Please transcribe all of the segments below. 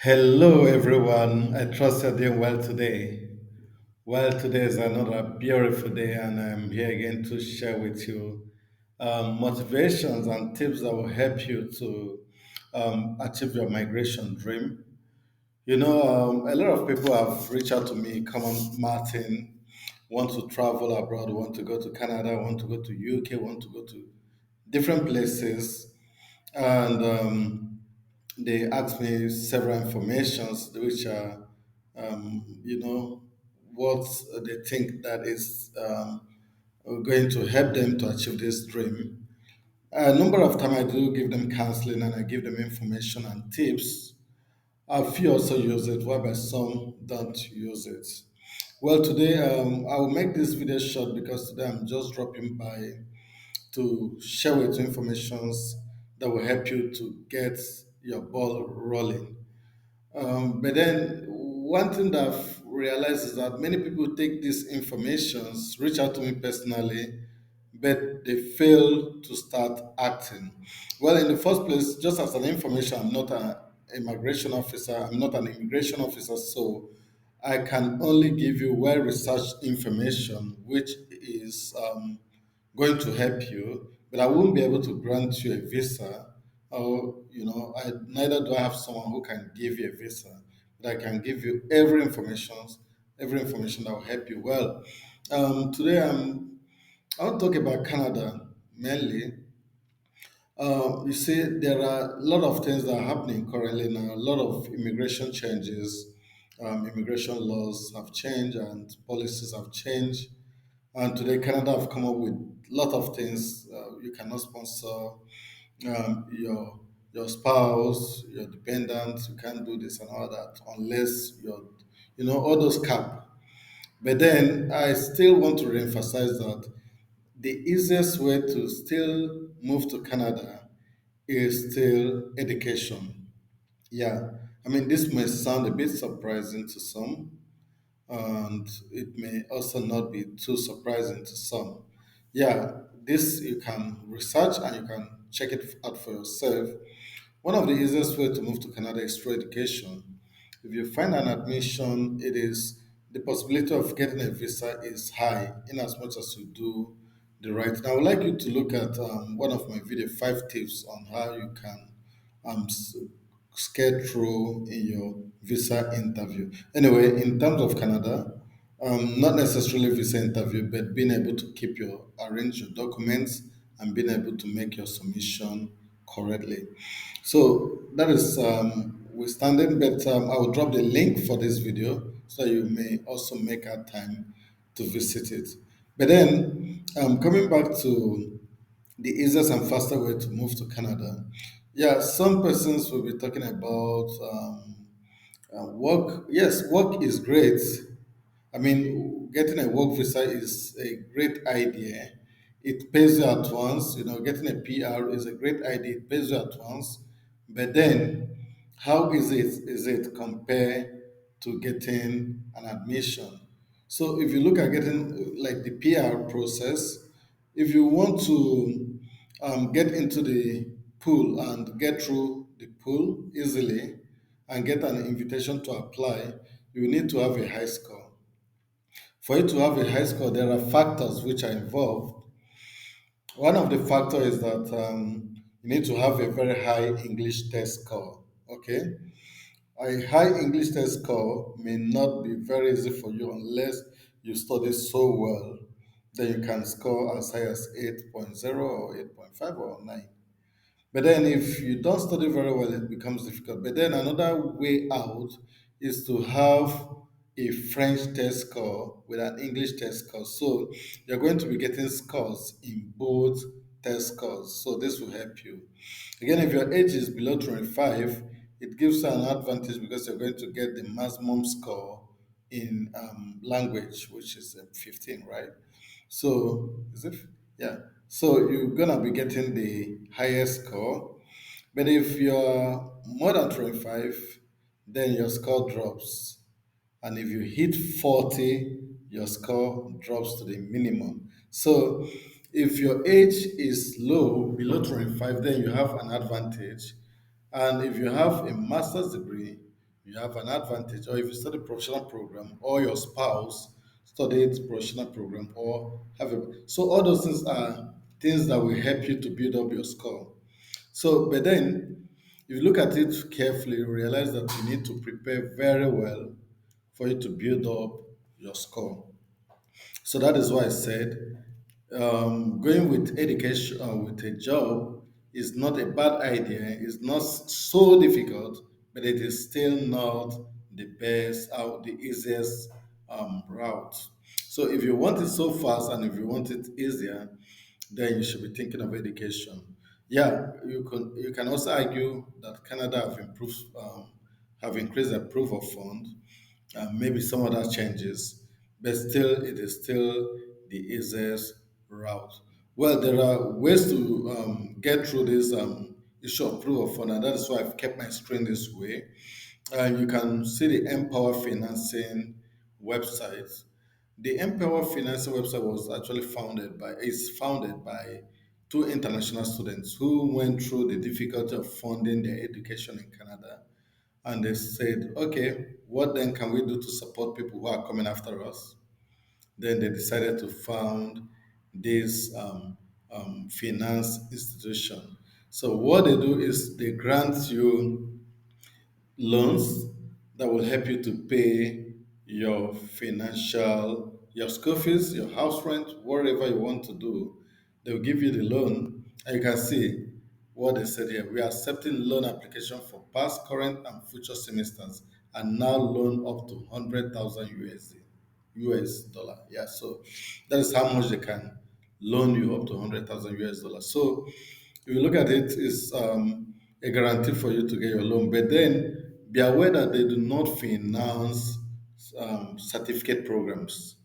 Hello, everyone. I trust you're doing well today. Well, today is another beautiful day, and I'm here again to share with you motivations and tips that will help you to achieve your migration dream. A lot of people have reached out to me. Come on, Martin, want to travel abroad, want to go to Canada, want to go to UK, want to go to different places, and they asked me several informations which are what they think that is going to help them to achieve this dream. A number of times I do give them counseling and I give them information and tips. A few also use it, whereby some don't use it. Well, today I will make this video short because today I'm just dropping by to share with you informations that will help you to get your ball rolling. But then one thing that I've realized is that many people take these informations, reach out to me personally, but they fail to start acting. Well, in the first place, just as an information, I'm not an immigration officer. I'm not an immigration officer, so I can only give you well-researched information, which is going to help you. But I won't be able to grant you a visa, or neither do I have someone who can give you a visa. But I can give you every information that will help you. Well, today I want to talk about Canada mainly. You see, there are a lot of things that are happening currently now. A lot of immigration changes, immigration laws have changed, and policies have changed. And today, Canada have come up with a lot of things. You cannot sponsor your spouse, your dependents. You can't do this and all that unless all those cap. But then I still want to reemphasize that the easiest way to still move to Canada is still education. Yeah, I mean, this may sound a bit surprising to some, and it may also not be too surprising to some. Yeah, this you can research and you can check it out for yourself. One of the easiest way to move to Canada is through education. If you find an admission, it is the possibility of getting a visa is high in as much as you do the right thing. I would like you to look at one of my video, 5 tips on how you can um, s- get through in your visa interview. Anyway, in terms of Canada, not necessarily visa interview, but being able to arrange your documents and being able to make your submission correctly. So that is withstanding, but I will drop the link for this video so you may also make our time to visit it. But then, coming back to the easiest and faster way to move to Canada, yeah, some persons will be talking about work. Yes, work is great. I mean, getting a work visa is a great idea. It pays you at once. Getting a PR is a great idea. It pays you at once. But then, how is it compared to getting an admission? So if you look at getting like the PR process, if you want to get into the pool and get through the pool easily and get an invitation to apply, you need to have a high score. For you to have a high score, there are factors which are involved. One of the factors is that you need to have a very high English test score. Okay, a high English test score may not be very easy for you unless you study so well. Then you can score as high as 8.0 or 8.5 or 9. But then if you don't study very well, it becomes difficult. But then another way out is to have a French test score with an English test score. So you're going to be getting scores in both test scores. So this will help you. Again, if your age is below 25, it gives you an advantage because you're going to get the maximum score in language, which is 15, right? So is it? Yeah. So you're gonna be getting the highest score. But if you're more than 25, then your score drops. And if you hit 40, your score drops to the minimum. So if your age is low, below 25, then you have an advantage. And if you have a master's degree, you have an advantage. Or if you study professional program, or your spouse studied professional program, or have a so all those things are things that will help you to build up your score. So, but then if you look at it carefully, you realize that you need to prepare very well for you to build up your score. So that is why I said going with education with a job is not a bad idea. It's not so difficult, but it is still not the best or the easiest route. So if you want it so fast and if you want it easier, then you should be thinking of education. Yeah, you can also argue that Canada have increased the proof of fund, maybe some other changes, but still it is still the easiest route. Well, there are ways to get through this issue of proof of fund, and that is why I've kept my screen this way. You can see the Empower Financing website. The Empower Financing website was actually founded by two international students who went through the difficulty of funding their education in Canada, and they said, okay, what then can we do to support people who are coming after us? Then they decided to found this finance institution. So what they do is they grant you loans that will help you to pay your school fees, your house rent, whatever you want to do. They'll give you the loan, and you can see what they said here. We are accepting loan application for past, current, and future semesters, and now loan up to 100,000 USD, US dollar. Yeah, so that is how much they can loan you, up to 100,000 US dollars. So if you look at it, it's a guarantee for you to get your loan. But then be aware that they do not finance certificate programs.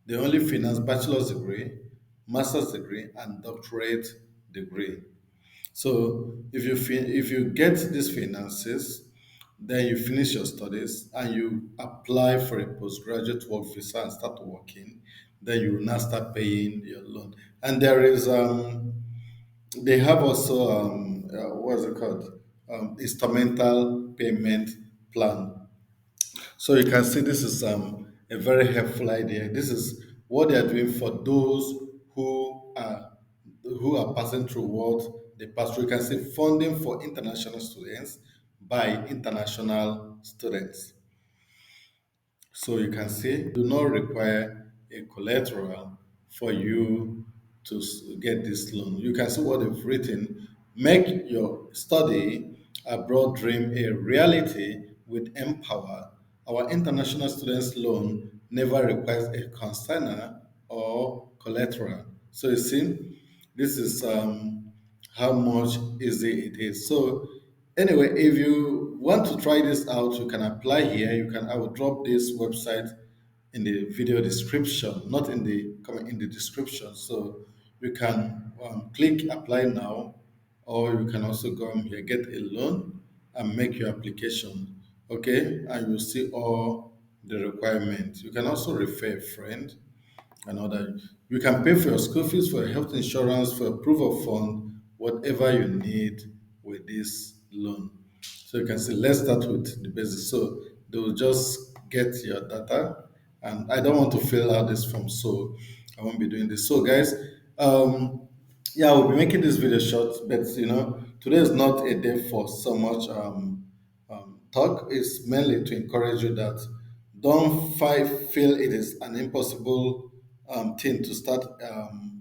They only finance bachelor's degree, master's degree, and doctorate degree. So if you get these finances, then you finish your studies and you apply for a postgraduate work visa and start working, then you will now start paying your loan. And there is they have also what's it called? Instrumental payment plan. So you can see this is a very helpful idea. This is what they are doing for those who are passing through what they pass through. You can see funding for international students by international students. So you can see do not require a collateral for you to get this loan. You can see what they've written. Make your study abroad dream a reality with Empower. Our international students loan never requires a consignor or collateral. So you see, this is how much easy it is. So anyway, if you want to try this out, you can apply here. I will drop this website in the video description, not in the comment in the description. So you can click apply now, or you can also go on here, get a loan, and make your application. Okay, and you'll see all the requirements. You can also refer a friend and all that. You can pay for your school fees, for your health insurance, for your proof of fund, whatever you need with this loan. So you can see, let's start with the basics. So they will just get your data, and I don't want to fill out this form, so I won't be doing this. So guys, yeah, I will be making this video short, but today is not a day for so much talk. It's mainly to encourage you that don't feel it is an impossible thing to start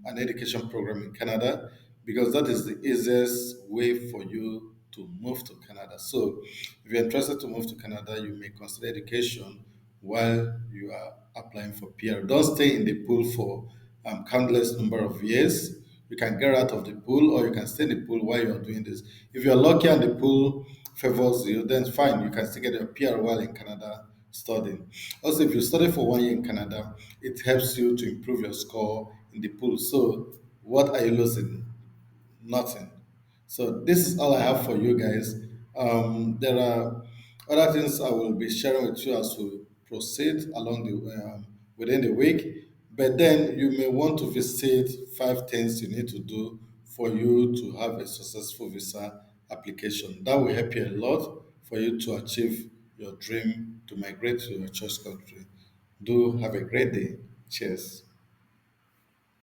an education program in Canada, because that is the easiest way for you to move to Canada. So, if you're interested to move to Canada, you may consider education while you are applying for PR. Don't stay in the pool for countless number of years. You can get out of the pool, or you can stay in the pool while you're doing this. If you're lucky and the pool favors you, then fine, you can still get your PR while in Canada studying. Also, if you study for 1 year in Canada, it helps you to improve your score in the pool. So, what are you losing? Nothing. So this is all I have for you guys. There are other things I will be sharing with you as we proceed along the within the week. But then you may want to visit 5 things you need to do for you to have a successful visa application. That will help you a lot for you to achieve your dream to migrate to your choice country. Do have a great day. Cheers.